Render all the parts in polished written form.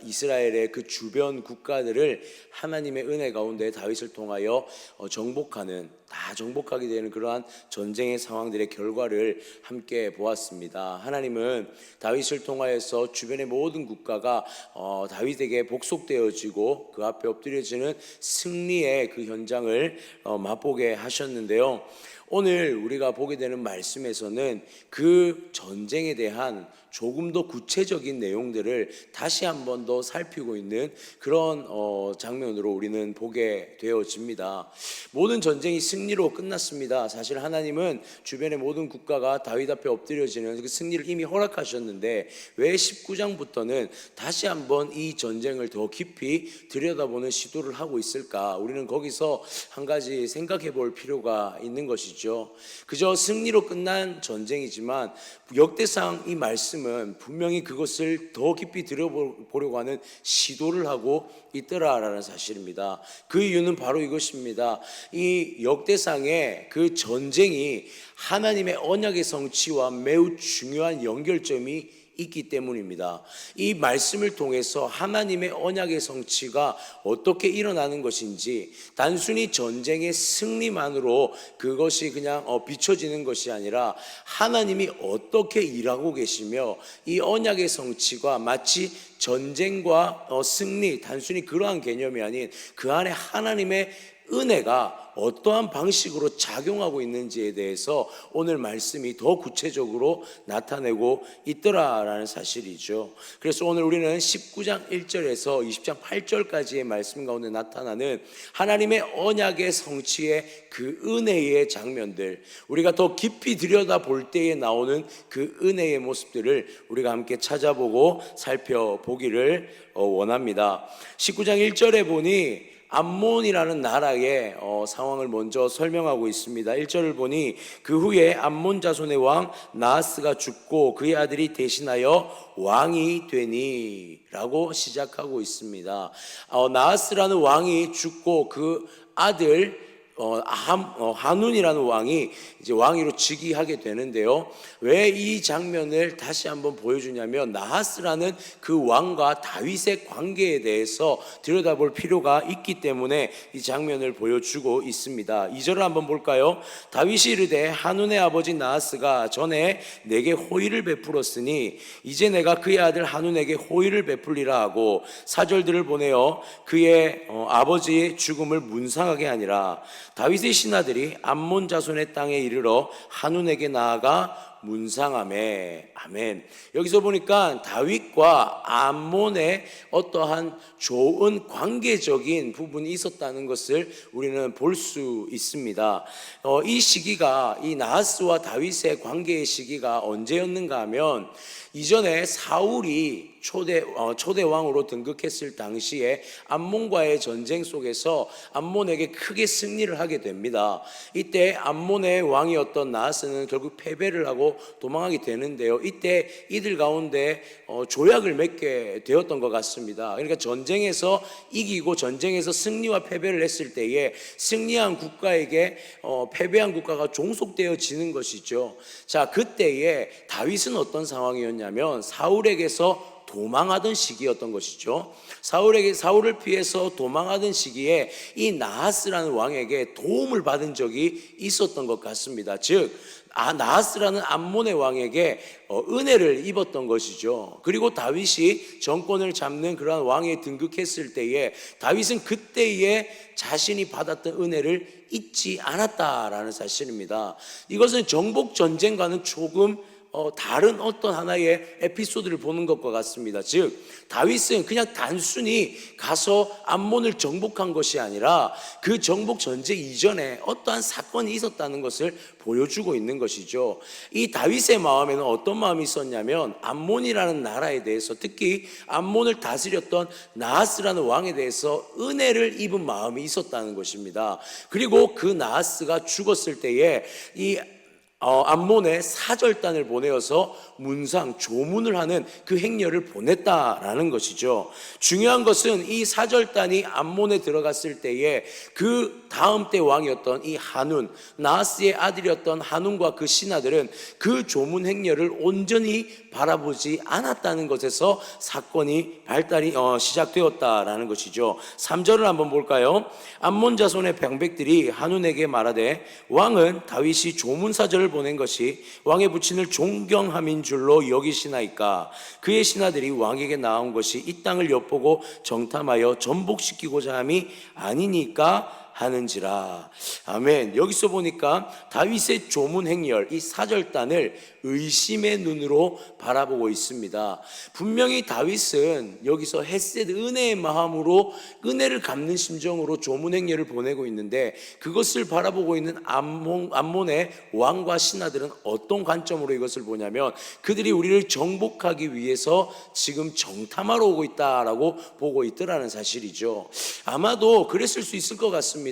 이스라엘의 그 주변 국가들을 하나님의 은혜 가운데 다윗을 통하여 정복하게 되는 그러한 전쟁의 상황들의 결과를 함께 보았습니다. 하나님은 다윗을 통하여서 주변의 모든 국가가 다윗에게 복속되어지고 그 앞에 엎드려지는 승리의 그 현장을 맛보게 하셨는데요. 오늘 우리가 보게 되는 말씀에서는 그 전쟁에 대한 조금 더 구체적인 내용들을 다시 한 번 더 살피고 있는 그런 장면으로 우리는 보게 되어집니다. 모든 전쟁이 승리로 끝났습니다. 사실 하나님은 주변의 모든 국가가 다윗 앞에 엎드려지는 그 승리를 이미 허락하셨는데 왜 19장부터는 다시 한번 이 전쟁을 더 깊이 들여다보는 시도를 하고 있을까? 우리는 거기서 한 가지 생각해 볼 필요가 있는 것이죠. 그저 승리로 끝난 전쟁이지만 역대상 이 말씀은 분명히 그것을 더 깊이 들여보려고 하는 시도를 하고 있더라라는 사실입니다. 그 이유는 바로 이것입니다. 이 역대상의 그 전쟁이 하나님의 언약의 성취와 매우 중요한 연결점이 있기 때문입니다. 이 말씀을 통해서 하나님의 언약의 성취가 어떻게 일어나는 것인지 단순히 전쟁의 승리만으로 그것이 그냥 비춰지는 것이 아니라 하나님이 어떻게 일하고 계시며 이 언약의 성취가 마치 전쟁과 승리 단순히 그러한 개념이 아닌 그 안에 하나님의 은혜가 어떠한 방식으로 작용하고 있는지에 대해서 오늘 말씀이 더 구체적으로 나타내고 있더라라는 사실이죠. 그래서 오늘 우리는 19장 1절에서 20장 8절까지의 말씀 가운데 나타나는 하나님의 언약의 성취의 그 은혜의 장면들, 우리가 더 깊이 들여다볼 때에 나오는 그 은혜의 모습들을 우리가 함께 찾아보고 살펴보기를 원합니다. 19장 1절에 보니 암몬이라는 나라의 상황을 먼저 설명하고 있습니다. 1절을 보니 그 후에 암몬 자손의 왕 나하스가 죽고 그의 아들이 대신하여 왕이 되니 라고 시작하고 있습니다. 나하스라는 왕이 죽고 그 아들 하눈이라는 왕이 이제 왕위로 즉위하게 되는데요. 왜 이 장면을 다시 한번 보여주냐면 나하스라는 그 왕과 다윗의 관계에 대해서 들여다볼 필요가 있기 때문에 이 장면을 보여주고 있습니다. 2절을 한번 볼까요? 다윗이 이르되 하눈의 아버지 나하스가 전에 내게 호의를 베풀었으니 이제 내가 그의 아들 하눈에게 호의를 베풀리라 하고 4절들을 보내어 그의 아버지의 죽음을 문상하게 하니라. 다윗의 신하들이 암몬 자손의 땅에 이르러 하눈에게 나아가 문상하매. 아멘. 여기서 보니까 다윗과 암몬의 어떠한 좋은 관계적인 부분이 있었다는 것을 우리는 볼 수 있습니다. 이 시기가, 이 나하스와 다윗의 관계의 시기가 언제였는가 하면 이전에 사울이 초대 왕으로 등극했을 당시에 암몬과의 전쟁 속에서 암몬에게 크게 승리를 하게 됩니다. 이때 암몬의 왕이었던 나하스는 결국 패배를 하고 도망하게 되는데요. 이때 이들 가운데 조약을 맺게 되었던 것 같습니다. 그러니까 전쟁에서 이기고 전쟁에서 승리와 패배를 했을 때에 승리한 국가에게 패배한 국가가 종속되어지는 것이죠. 자, 그때에 다윗은 어떤 상황이었냐면 사울에게서 도망하던 시기였던 것이죠. 사울을 피해서 도망하던 시기에 이 나하스라는 왕에게 도움을 받은 적이 있었던 것 같습니다. 즉 나하스라는 암몬의 왕에게 은혜를 입었던 것이죠. 그리고 다윗이 정권을 잡는 그러한 왕에 등극했을 때에 다윗은 그때에 자신이 받았던 은혜를 잊지 않았다라는 사실입니다. 이것은 정복 전쟁과는 조금 다른 어떤 하나의 에피소드를 보는 것과 같습니다. 즉 다윗은 그냥 단순히 가서 암몬을 정복한 것이 아니라 그 정복 전쟁 이전에 어떠한 사건이 있었다는 것을 보여주고 있는 것이죠. 이 다윗의 마음에는 어떤 마음이 있었냐면 암몬이라는 나라에 대해서, 특히 암몬을 다스렸던 나하스라는 왕에 대해서 은혜를 입은 마음이 있었다는 것입니다. 그리고 그 나하스가 죽었을 때에 이 암몬에 사절단을 보내어서 문상 조문을 하는 그 행렬을 보냈다라는 것이죠. 중요한 것은 이 사절단이 암몬에 들어갔을 때에 그 다음 때 왕이었던 이 한운, 나하스의 아들이었던 한운과 그 신하들은 그 조문 행렬을 온전히 바라보지 않았다는 것에서 사건이 발달이 시작되었다라는 것이죠. 3절을 한번 볼까요? 암몬 자손의 병백들이 한운에게 말하되 왕은 다윗이 조문사절을 보낸 것이 왕의 부친을 존경함인 줄로 여기시나이까. 그의 신하들이 왕에게 나온 것이 이 땅을 엿보고 정탐하여 전복시키고자 함이 아니니까 하는지라. 아멘. 여기서 보니까 다윗의 조문 행렬, 이 사절단을 의심의 눈으로 바라보고 있습니다. 분명히 다윗은 여기서 헤세드, 은혜의 마음으로 은혜를 갚는 심정으로 조문 행렬을 보내고 있는데, 그것을 바라보고 있는 암몬의 왕과 신하들은 어떤 관점으로 이것을 보냐면, 그들이 우리를 정복하기 위해서 지금 정탐하러 오고 있다라고 보고 있더라는 사실이죠. 아마도 그랬을 수 있을 것 같습니다.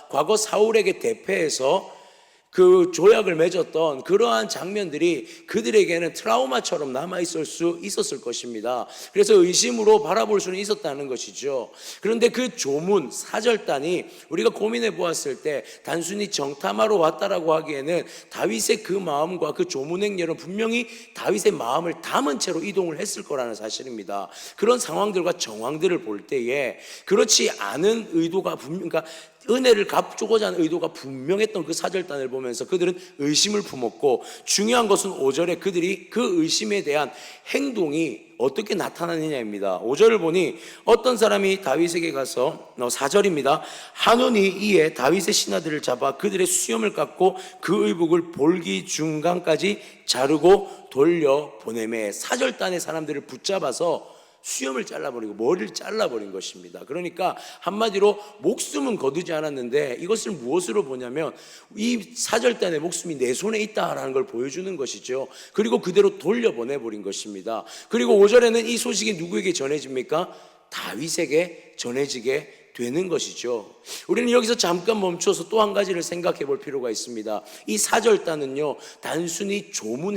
과거 사울에게 대패해서 그 조약을 맺었던 그러한 장면들이 그들에게는 트라우마처럼 남아있을 수 있었을 것입니다. 그래서 의심으로 바라볼 수는 있었다는 것이죠. 그런데 그 조문, 사절단이 우리가 고민해 보았을 때 단순히 정탐하러 왔다라고 하기에는 다윗의 그 마음과 그 조문 행렬은 분명히 다윗의 마음을 담은 채로 이동을 했을 거라는 사실입니다. 그런 상황들과 정황들을 볼 때에 그렇지 않은 의도가 그러니까 은혜를 갚고자 하는 의도가 분명했던 그 사절단을 보면서 그들은 의심을 품었고, 중요한 것은 5절에 그들이 그 의심에 대한 행동이 어떻게 나타나느냐입니다. 5절을 보니 어떤 사람이 다윗에게 가서 4절입니다. 한운이 이에 다윗의 신하들을 잡아 그들의 수염을 깎고 그 의복을 볼기 중간까지 자르고 돌려 보내매. 사절단의 사람들을 붙잡아서 수염을 잘라버리고 머리를 잘라버린 것입니다. 그러니까 한마디로 목숨은 거두지 않았는데 이것을 무엇으로 보냐면 이 사절단의 목숨이 내 손에 있다라는 걸 보여주는 것이죠. 그리고 그대로 돌려보내버린 것입니다. 그리고 5절에는 이 소식이 누구에게 전해집니까? 다윗에게 전해지게 되는 것이죠. 우리는 여기서 잠깐 멈춰서 또 한 가지를 생각해 볼 필요가 있습니다. 이 사절단은요, 단순히 조문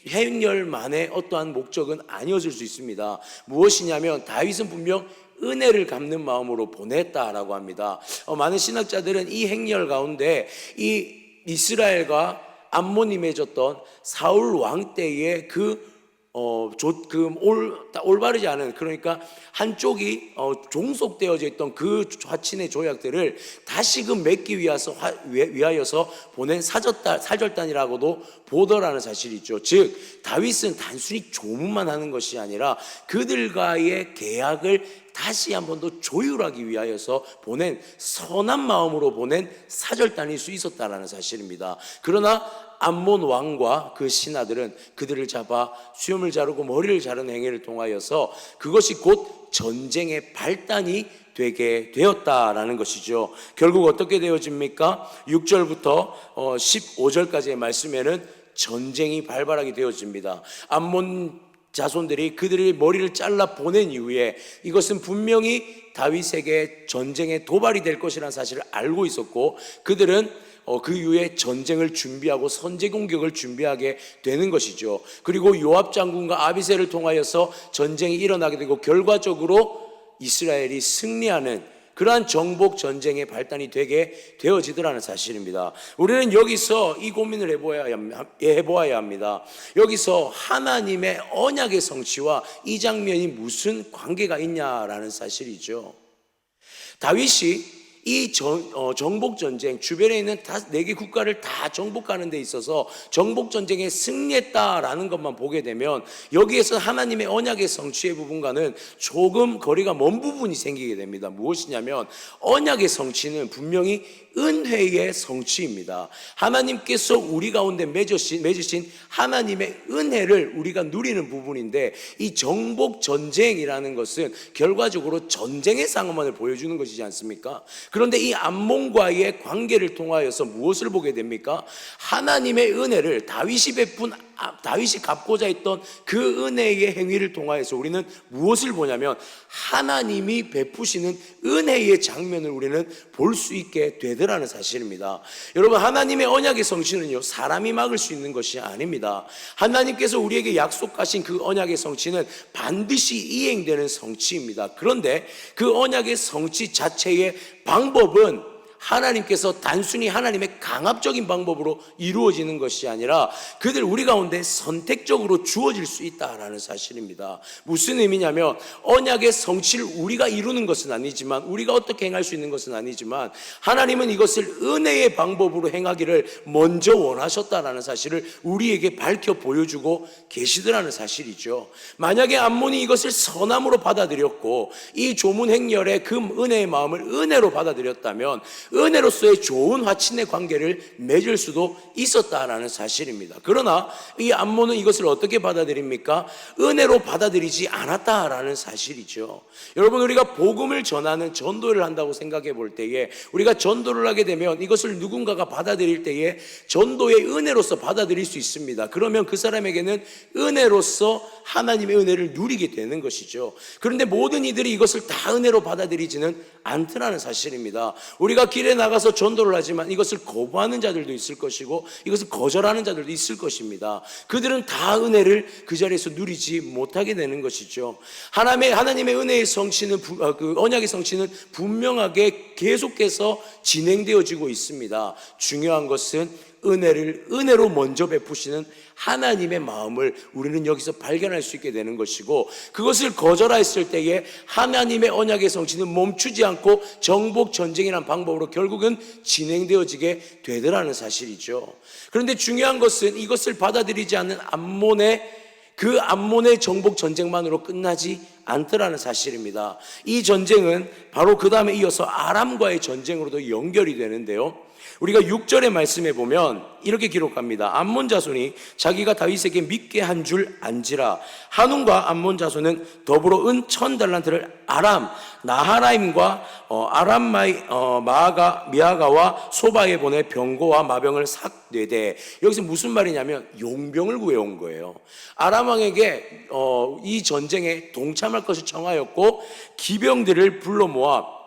행렬만의 어떠한 목적은 아니었을 수 있습니다. 무엇이냐면 다윗은 분명 은혜를 갚는 마음으로 보냈다라고 합니다. 많은 신학자들은 이 행렬 가운데 이 이스라엘과 암몬이 맺었던 사울 왕 때의 올바르지 않은, 그러니까 한쪽이 종속되어져 있던 그 좌친의 조약들을 다시금 맺기 위하여서 보낸 사절단이라고도 보더라는 사실이죠. 즉 다윗은 단순히 조문만 하는 것이 아니라 그들과의 계약을 다시 한 번 더 조율하기 위하여서 보낸, 선한 마음으로 보낸 사절단일 수 있었다라는 사실입니다. 그러나 암몬 왕과 그 신하들은 그들을 잡아 수염을 자르고 머리를 자르는 행위를 통하여서 그것이 곧 전쟁의 발단이 되게 되었다라는 것이죠. 결국 어떻게 되어집니까? 6절부터 15절까지의 말씀에는 전쟁이 발발하게 되어집니다. 암몬 자손들이 그들의 머리를 잘라 보낸 이후에 이것은 분명히 다윗에게 전쟁의 도발이 될 것이라는 사실을 알고 있었고, 그들은 그 이후에 전쟁을 준비하고 선제 공격을 준비하게 되는 것이죠. 그리고 요압 장군과 아비새를 통하여서 전쟁이 일어나게 되고 결과적으로 이스라엘이 승리하는 그러한 정복 전쟁의 발단이 되게 되어지더라는 사실입니다. 우리는 여기서 이 고민을 해보아야 합니다. 여기서 하나님의 언약의 성취와 이 장면이 무슨 관계가 있냐라는 사실이죠. 다윗이 이 정복전쟁, 주변에 있는 4개 국가를 다 정복하는 데 있어서 정복전쟁에 승리했다라는 것만 보게 되면 여기에서 하나님의 언약의 성취의 부분과는 조금 거리가 먼 부분이 생기게 됩니다. 무엇이냐면 언약의 성취는 분명히 은혜의 성취입니다. 하나님께서 우리 가운데 맺으신 하나님의 은혜를 우리가 누리는 부분인데, 이 정복 전쟁이라는 것은 결과적으로 전쟁의 상황만을 보여주는 것이지 않습니까? 그런데 이 암몬과의 관계를 통하여서 무엇을 보게 됩니까? 하나님의 은혜를, 다윗이 베푼 다윗이 갚고자 했던 그 은혜의 행위를 통하여서 우리는 무엇을 보냐면 하나님이 베푸시는 은혜의 장면을 우리는 볼 수 있게 되더라는 사실입니다. 여러분, 하나님의 언약의 성취는요, 사람이 막을 수 있는 것이 아닙니다. 하나님께서 우리에게 약속하신 그 언약의 성취는 반드시 이행되는 성취입니다. 그런데 그 언약의 성취 자체의 방법은 하나님께서 단순히 하나님의 강압적인 방법으로 이루어지는 것이 아니라 우리 가운데 선택적으로 주어질 수 있다라는 사실입니다. 무슨 의미냐면 언약의 성취를 우리가 이루는 것은 아니지만, 우리가 어떻게 행할 수 있는 것은 아니지만, 하나님은 이것을 은혜의 방법으로 행하기를 먼저 원하셨다라는 사실을 우리에게 밝혀 보여주고 계시더라는 사실이죠. 만약에 암몬이 이것을 선함으로 받아들였고 이 조문 행렬의 그 은혜의 마음을 은혜로 받아들였다면 은혜로서의 좋은 화친의 관계를 맺을 수도 있었다라는 사실입니다. 그러나 이 암몬은 이것을 어떻게 받아들입니까? 은혜로 받아들이지 않았다라는 사실이죠. 여러분, 우리가 복음을 전하는 전도를 한다고 생각해 볼 때에, 우리가 전도를 하게 되면 이것을 누군가가 받아들일 때에 전도의 은혜로서 받아들일 수 있습니다. 그러면 그 사람에게는 은혜로서 하나님의 은혜를 누리게 되는 것이죠. 그런데 모든 이들이 이것을 다 은혜로 받아들이지는 않더라는 사실입니다. 우리가 길에 나가서 전도를 하지만 이것을 거부하는 자들도 있을 것이고 이것을 거절하는 자들도 있을 것입니다. 그들은 다 은혜를 그 자리에서 누리지 못하게 되는 것이죠. 하나님의 은혜의 성취는, 그 언약의 성취는 분명하게 계속해서 진행되어지고 있습니다. 중요한 것은 은혜로 먼저 베푸시는 하나님의 마음을 우리는 여기서 발견할 수 있게 되는 것이고, 그것을 거절했을 때에 하나님의 언약의 성취는 멈추지 않고 정복 전쟁이라는 방법으로 결국은 진행되어지게 되더라는 사실이죠. 그런데 중요한 것은 이것을 받아들이지 않는 암몬의 정복 전쟁만으로 끝나지 않더라는 사실입니다. 이 전쟁은 바로 그 다음에 이어서 아람과의 전쟁으로도 연결이 되는데요, 우리가 6절의 말씀에 보면 이렇게 기록합니다. 암몬 자손이 자기가 다윗에게 믿게 한 줄 안지라. 한운과 암몬 자손은 더불어 은 1000달란트를 나하라임과 미아가와 소바에 보내 병거와 마병을 삭내되, 여기서 무슨 말이냐면 용병을 구해온 거예요. 아람 왕에게 이 전쟁에 동참할 것을 청하였고 기병들을 불러 모아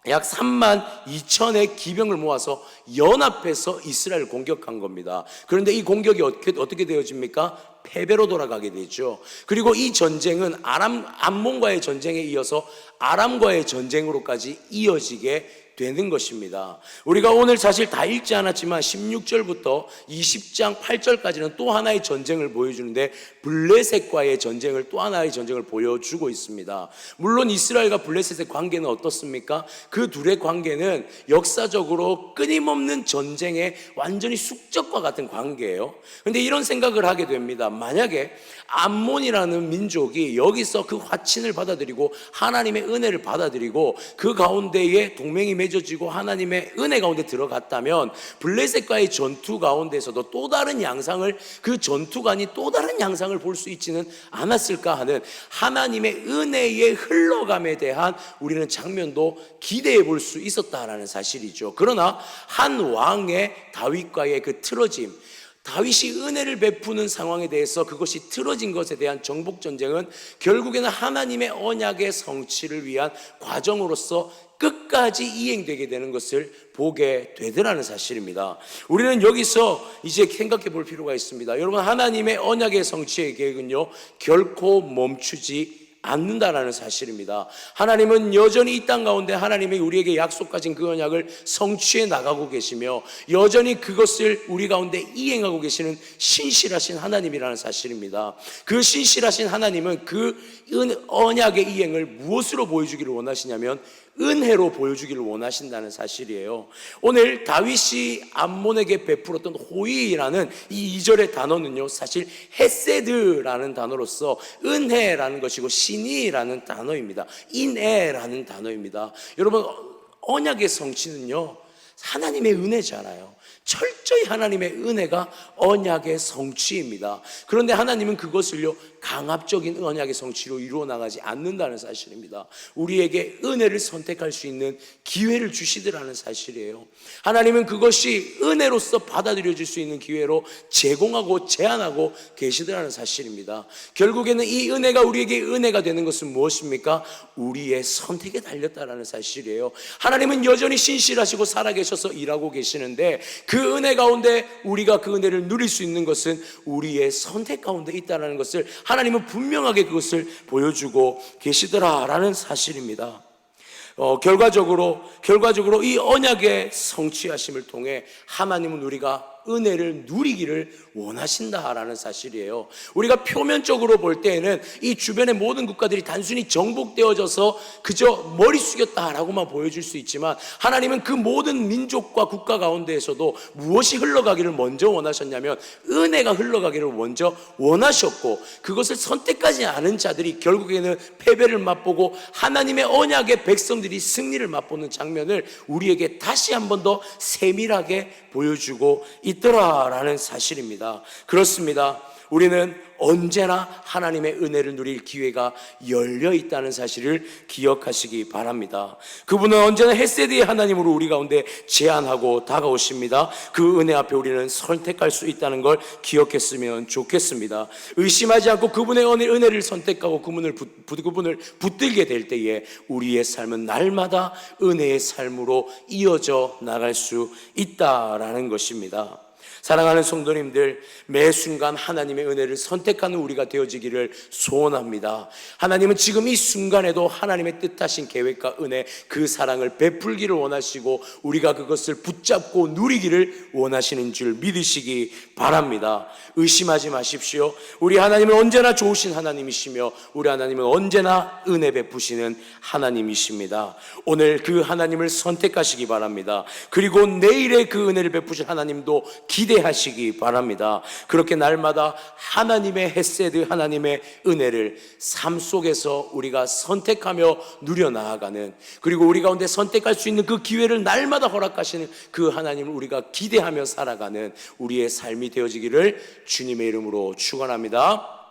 약 32,000의 기병을 모아서 연합해서 이스라엘을 공격한 겁니다. 그런데 이 공격이 어떻게 되어집니까? 패배로 돌아가게 되죠. 그리고 이 전쟁은 암몬과의 전쟁에 이어서 아람과의 전쟁으로까지 이어지게 되는 것입니다. 우리가 오늘 사실 다 읽지 않았지만 16절부터 20장 8절까지는 또 하나의 전쟁을 보여주는데, 블레셋과의 전쟁을, 또 하나의 전쟁을 보여주고 있습니다. 물론 이스라엘과 블레셋의 관계는 어떻습니까? 그 둘의 관계는 역사적으로 끊임없는 전쟁의 완전히 숙적과 같은 관계예요. 그런데 이런 생각을 하게 됩니다. 만약에 암몬이라는 민족이 여기서 그 화친을 받아들이고 하나님의 은혜를 받아들이고 그 가운데에 동맹이 맺어지고 하나님의 은혜 가운데 들어갔다면 블레셋과의 전투 가운데서도 또 다른 양상을, 그 전투관이 또 다른 양상을 볼 수 있지는 않았을까 하는 하나님의 은혜의 흘러감에 대한 우리는 장면도 기대해 볼 수 있었다라는 사실이죠. 그러나 한 왕의 다윗과의 그 틀어짐, 다윗이 은혜를 베푸는 상황에 대해서 그것이 틀어진 것에 대한 정복전쟁은 결국에는 하나님의 언약의 성취를 위한 과정으로서 끝까지 이행되게 되는 것을 보게 되더라는 사실입니다. 우리는 여기서 이제 생각해 볼 필요가 있습니다. 여러분, 하나님의 언약의 성취의 계획은요 결코 멈추지 않는다라는 사실입니다. 하나님은 여전히 이 땅 가운데 하나님이 우리에게 약속하신 그 언약을 성취해 나가고 계시며 여전히 그것을 우리 가운데 이행하고 계시는 신실하신 하나님이라는 사실입니다. 그 신실하신 하나님은 그 언약의 이행을 무엇으로 보여주기를 원하시냐면 은혜로 보여주기를 원하신다는 사실이에요. 오늘 다윗이 암몬에게 베풀었던 호의라는 이 2절의 단어는요 사실 헤세드라는 단어로서 은혜라는 것이고 신이라는 단어입니다. 인애라는 단어입니다. 여러분, 언약의 성취는요 하나님의 은혜잖아요. 철저히 하나님의 은혜가 언약의 성취입니다. 그런데 하나님은 그것을요 강압적인 언약의 성취로 이루어 나가지 않는다는 사실입니다. 우리에게 은혜를 선택할 수 있는 기회를 주시더라는 사실이에요. 하나님은 그것이 은혜로서 받아들여질 수 있는 기회로 제공하고 제한하고 계시더라는 사실입니다. 결국에는 이 은혜가 우리에게 은혜가 되는 것은 무엇입니까? 우리의 선택에 달렸다는 사실이에요. 하나님은 여전히 신실하시고 살아계셔서 일하고 계시는데 그 은혜 가운데 우리가 그 은혜를 누릴 수 있는 것은 우리의 선택 가운데 있다는 것을 하나님은 분명하게 그것을 보여주고 계시더라라는 사실입니다. 결과적으로 이 언약의 성취하심을 통해 하나님은 우리가 은혜를 누리기를 원하신다라는 사실이에요. 우리가 표면적으로 볼 때에는 이 주변의 모든 국가들이 단순히 정복되어져서 그저 머리 숙였다라고만 보여줄 수 있지만 하나님은 그 모든 민족과 국가 가운데에서도 무엇이 흘러가기를 먼저 원하셨냐면 은혜가 흘러가기를 먼저 원하셨고, 그것을 선택하지 않은 자들이 결국에는 패배를 맛보고 하나님의 언약의 백성들이 승리를 맛보는 장면을 우리에게 다시 한 번 더 세밀하게 보여주고 있더라라는 사실입니다. 그렇습니다. 우리는 언제나 하나님의 은혜를 누릴 기회가 열려 있다는 사실을 기억하시기 바랍니다. 그분은 언제나 헤세드의 하나님으로 우리 가운데 제안하고 다가오십니다. 그 은혜 앞에 우리는 선택할 수 있다는 걸 기억했으면 좋겠습니다. 의심하지 않고 그분의 은혜를 선택하고 그분을 붙들게 될 때에 우리의 삶은 날마다 은혜의 삶으로 이어져 나갈 수 있다라는 것입니다. 사랑하는 성도님들, 매 순간 하나님의 은혜를 선택하는 우리가 되어지기를 소원합니다. 하나님은 지금 이 순간에도 하나님의 뜻하신 계획과 은혜, 그 사랑을 베풀기를 원하시고 우리가 그것을 붙잡고 누리기를 원하시는 줄 믿으시기 바랍니다. 의심하지 마십시오. 우리 하나님은 언제나 좋으신 하나님이시며 우리 하나님은 언제나 은혜 베푸시는 하나님이십니다. 오늘 그 하나님을 선택하시기 바랍니다. 그리고 내일의 그 은혜를 베푸실 하나님도 기대하시기 바랍니다. 그렇게 날마다 하나님의 헤세드, 하나님의 은혜를 삶 속에서 우리가 선택하며 누려나아가는, 그리고 우리 가운데 선택할 수 있는 그 기회를 날마다 허락하시는 그 하나님을 우리가 기대하며 살아가는 우리의 삶이 되어지기를 주님의 이름으로 축원합니다.